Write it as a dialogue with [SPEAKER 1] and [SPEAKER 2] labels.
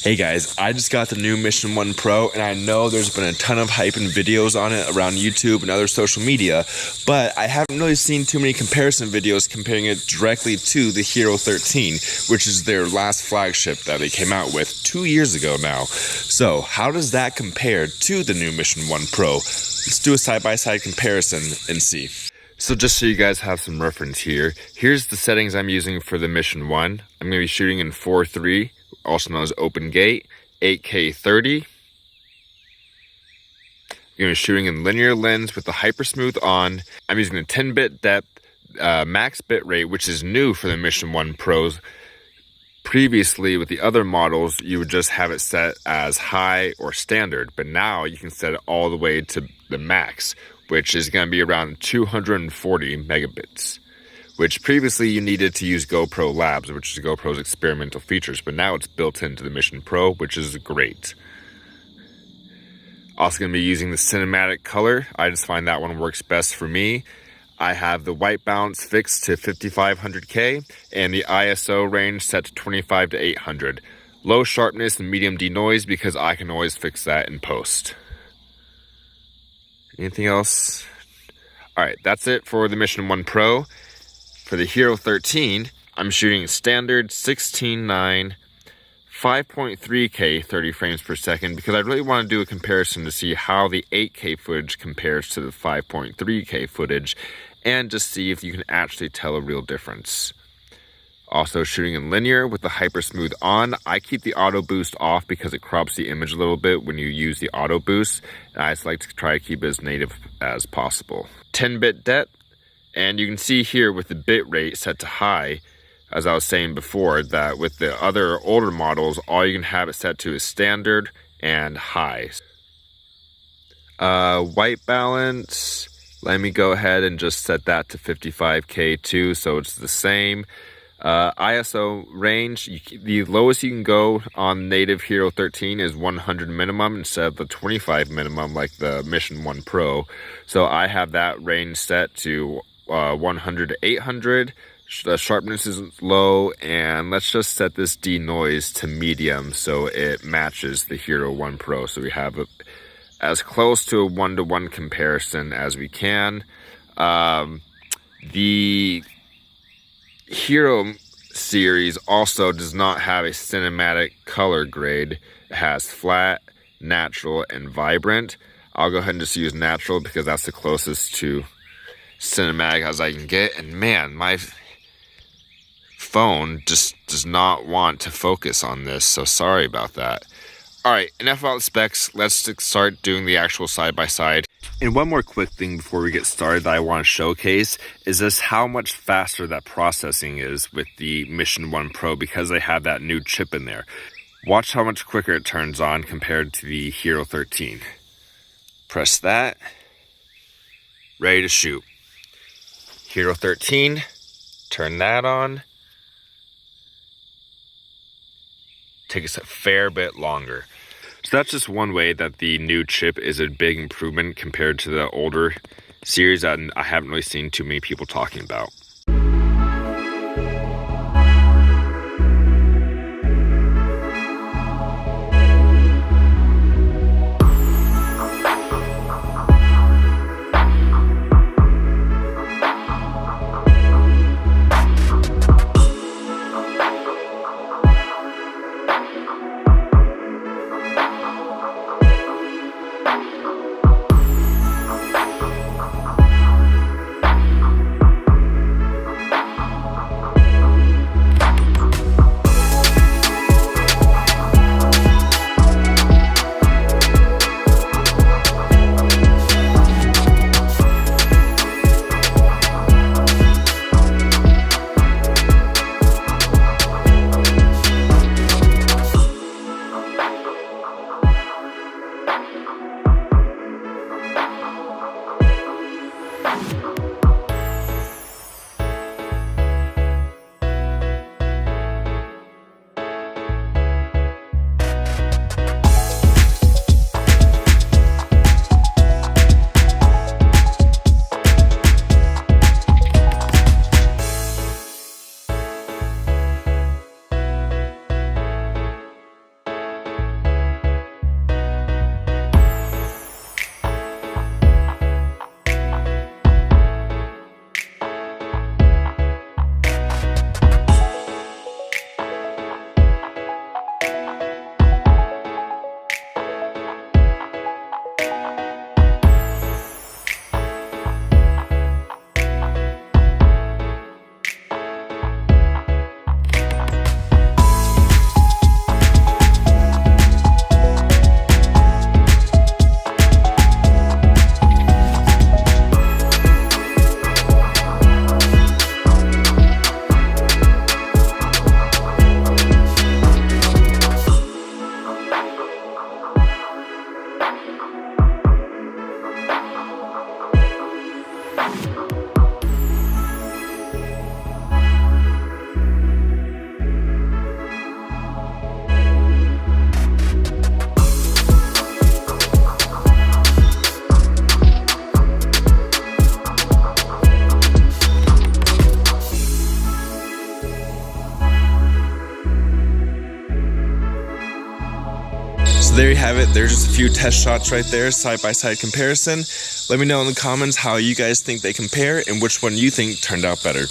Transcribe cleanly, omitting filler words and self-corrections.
[SPEAKER 1] Hey guys, I just got the new Mission 1 Pro, and I know there's been a ton of hype and videos on it around YouTube and other social media, but I haven't really seen too many comparison videos comparing it directly to the Hero 13, which is their last flagship that they came out with 2 years ago now. So how does that compare to the new Mission 1 Pro? Let's do a side-by-side comparison and see. So just so you guys have some reference here, here's the settings I'm using for the Mission 1. I'm going to be shooting in 4:3. Also known as open gate, 8K 30. You're going to be shooting in linear lens with the hyper smooth on. I'm using a 10-bit depth, max bit rate, which is new for the Mission 1 Pros. Previously, with the other models, you would just have it set as high or standard, but now you can set it all the way to the max, which is going to be around 240 megabits. Which previously you needed to use GoPro Labs, which is GoPro's experimental features, but now it's built into the Mission Pro, which is great. Also going to be using the cinematic color. I just find that one works best for me. I have the white balance fixed to 5500K and the ISO range set to 25 to 800. Low sharpness and medium denoise because I can always fix that in post. Anything else? Alright, that's it for the Mission 1 Pro. For the Hero 13, I'm shooting standard 16:9, 5.3K 30 frames per second because I really want to do a comparison to see how the 8K footage compares to the 5.3K footage and just see if you can actually tell a real difference. Also shooting in linear with the hyper smooth on. I keep the auto boost off because it crops the image a little bit when you use the auto boost, and I just like to try to keep it as native as possible. 10-bit depth. And you can see here with the bit rate set to high, as I was saying before, that with the other older models, all you can have it set to is standard and high. White balance, let me go ahead and just set that to 55K too, so it's the same. ISO range, the lowest you can go on native Hero 13 is 100 minimum instead of the 25 minimum like the Mission 1 Pro. So I have that range set to 100 to 800. The sharpness is low, and let's just set this denoise to medium so it matches the Hero 1 Pro. So we have as close to a one-to-one comparison as we can. The Hero series also does not have a cinematic color grade. It has flat, natural, and vibrant. I'll go ahead and just use natural because that's the closest to cinematic as I can get, and man, my phone just does not want to focus on this, so sorry about that. Alright, enough about the specs, let's start doing the actual side-by-side. And one more quick thing before we get started that I want to showcase is just how much faster that processing is with the Mission 1 Pro because they have that new chip in there. Watch how much quicker it turns on compared to the Hero 13. Press that, ready to shoot. Hero 13, turn that on. Takes a fair bit longer. So that's just one way that the new chip is a big improvement compared to the older series that I haven't really seen too many people talking about.
[SPEAKER 2] So there you have it. There's just a few test shots right there, side-by-side comparison. Let me know in the comments how you guys think they compare and which one you think turned out better.